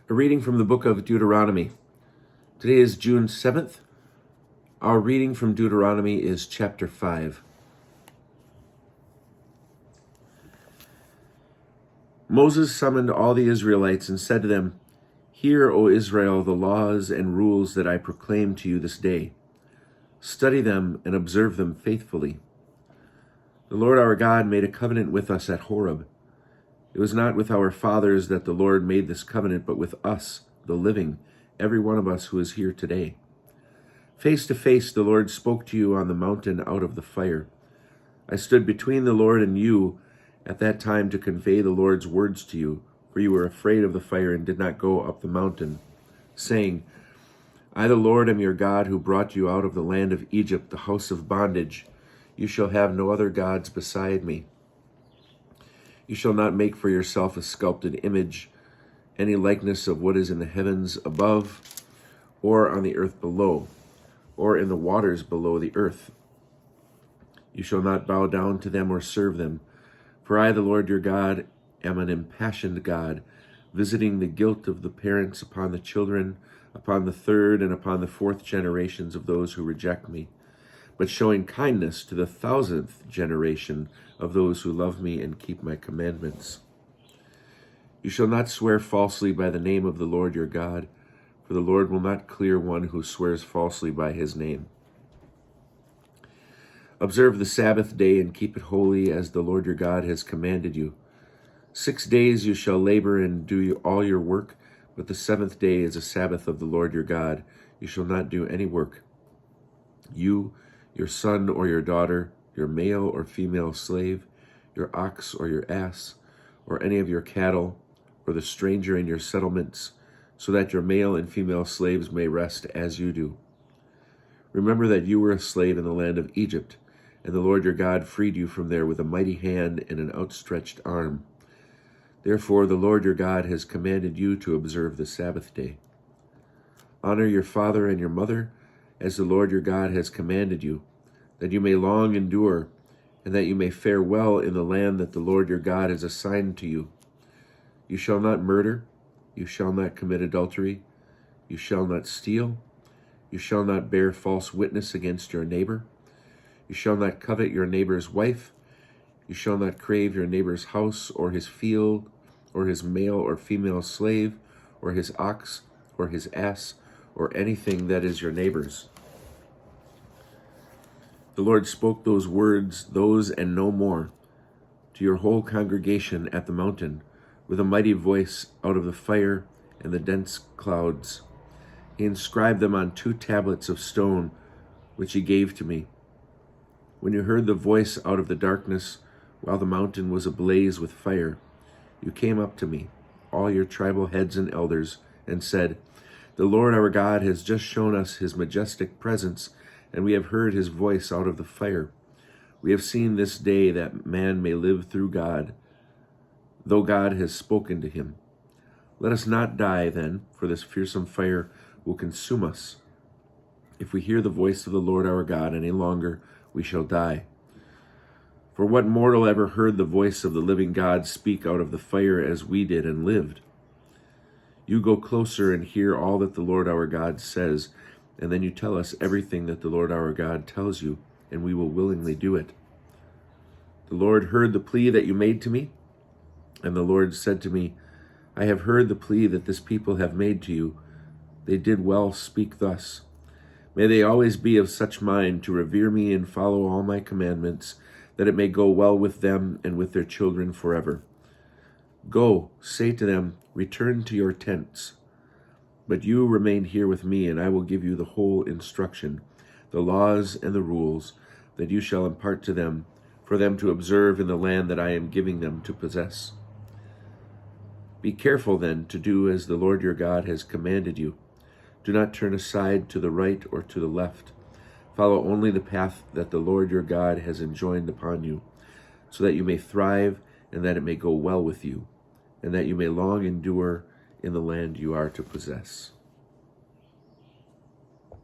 A reading from the book of Deuteronomy. Today is June 7th. Our reading from Deuteronomy is chapter 5. Moses summoned all the Israelites and said to them, "Hear, O Israel, the laws and rules that I proclaim to you this day. Study them and observe them faithfully. The Lord our God made a covenant with us at Horeb. It was not with our fathers that the Lord made this covenant, but with us, the living, every one of us who is here today. Face to face the Lord spoke to you on the mountain out of the fire. I stood between the Lord and you at that time to convey the Lord's words to you, for you were afraid of the fire and did not go up the mountain, saying, I, the Lord, am your God who brought you out of the land of Egypt, the house of bondage. You shall have no other gods beside me. You shall not make for yourself a sculpted image, any likeness of what is in the heavens above, or on the earth below, or in the waters below the earth. You shall not bow down to them or serve them, for I, the Lord your God, am an impassioned God, visiting the guilt of the parents upon the children, upon the third and upon the fourth generations of those who reject me, but showing kindness to the 1,000th generation of those who love me and keep my commandments. You shall not swear falsely by the name of the Lord your God, for the Lord will not clear one who swears falsely by his name. Observe the Sabbath day and keep it holy as the Lord your God has commanded you. 6 days you shall labor and do all your work, but the 7th day is a Sabbath of the Lord your God. You shall not do any work. You, your son or your daughter, your male or female slave, your ox or your ass, or any of your cattle, or the stranger in your settlements, so that your male and female slaves may rest as you do. Remember that you were a slave in the land of Egypt, and the Lord your God freed you from there with a mighty hand and an outstretched arm. Therefore the Lord your God has commanded you to observe the Sabbath day. Honor your father and your mother, as the Lord your God has commanded you, that you may long endure, and that you may fare well in the land that the Lord your God has assigned to you. You shall not murder, you shall not commit adultery, you shall not steal, you shall not bear false witness against your neighbor, you shall not covet your neighbor's wife, you shall not crave your neighbor's house or his field, or his male or female slave, or his ox, or his ass, or anything that is your neighbor's. The Lord spoke those words, those and no more, to your whole congregation at the mountain, with a mighty voice out of the fire and the dense clouds. He inscribed them on 2 tablets of stone, which he gave to me. When you heard the voice out of the darkness, while the mountain was ablaze with fire, you came up to me, all your tribal heads and elders, and said, The Lord our God has just shown us his majestic presence, and we have heard his voice out of the fire. We have seen this day that man may live through God, though God has spoken to him. Let us not die then, for this fearsome fire will consume us. If we hear the voice of the Lord our God any longer, we shall die. For what mortal ever heard the voice of the living God speak out of the fire as we did and lived? You go closer and hear all that the Lord our God says, and then you tell us everything that the Lord our God tells you, and we will willingly do it. The Lord heard the plea that you made to me, and the Lord said to me, I have heard the plea that this people have made to you. They did well speak thus. May they always be of such mind to revere me and follow all my commandments, that it may go well with them and with their children forever. Go, say to them, return to your tents. But you remain here with me, and I will give you the whole instruction, the laws and the rules, that you shall impart to them, for them to observe in the land that I am giving them to possess. Be careful then to do as the Lord your God has commanded you. Do not turn aside to the right or to the left. Follow only the path that the Lord your God has enjoined upon you, so that you may thrive and that it may go well with you, and that you may long endure in the land you are to possess.